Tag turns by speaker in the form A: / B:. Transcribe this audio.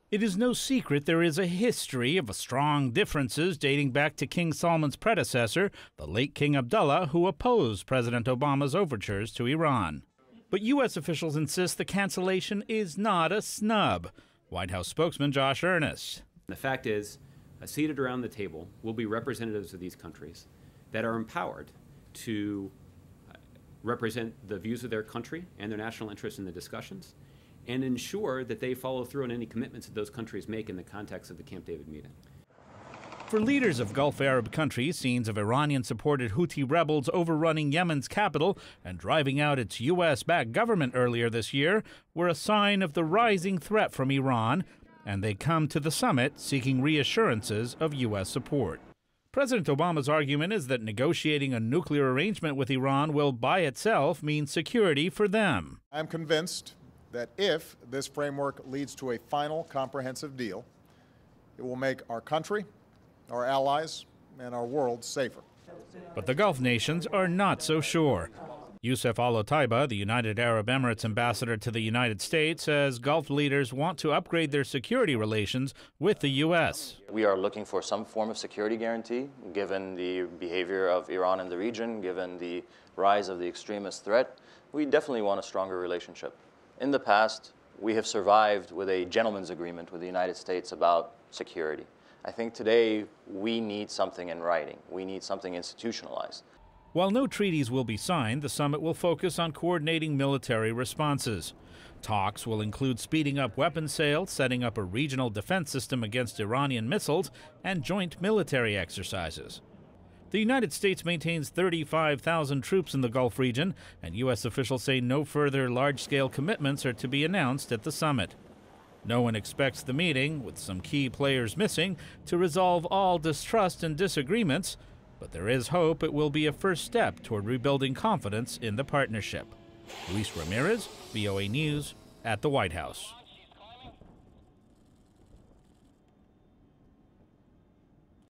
A: It is no secret there is a history of strong differences dating back to King Salman's predecessor, the late King Abdullah, who opposed President Obama's overtures to Iran. But U.S. officials insist the cancellation is not a snub. White House spokesman Josh Earnest.
B: The fact is, seated around the table will be representatives of these countries that are empowered to represent the views of their country and their national interests in the discussions, and ensure that they follow through on any commitments that those countries make in the context of the Camp David meeting.
A: For leaders of Gulf Arab countries, scenes of Iranian-supported Houthi rebels overrunning Yemen's capital and driving out its U.S.-backed government earlier this year were a sign of the rising threat from Iran, and they come to the summit seeking reassurances of U.S. support. President Obama's argument is that negotiating a nuclear arrangement with Iran will by itself mean security for them.
C: I'm convinced that if this framework leads to a final comprehensive deal, it will make our country, our allies, and our world safer.
A: But the Gulf nations are not so sure. Youssef Al-Otaiba, the United Arab Emirates ambassador to the United States, says Gulf leaders want to upgrade their security relations with the U.S.
D: We are looking for some form of security guarantee, given the behavior of Iran in the region, given the rise of the extremist threat. We definitely want a stronger relationship. In the past, we have survived with a gentleman's agreement with the United States about security. I think today we need something in writing. We need something institutionalized.
A: While no treaties will be signed, the summit will focus on coordinating military responses. Talks will include speeding up weapons sales, setting up a regional defense system against Iranian missiles, and joint military exercises. The United States maintains 35,000 troops in the Gulf region, and U.S. officials say no further large-scale commitments are to be announced at the summit. No one expects the meeting, with some key players missing, to resolve all distrust and disagreements, but there is hope it will be a first step toward rebuilding confidence in the partnership. Luis Ramirez, VOA News, at the White House.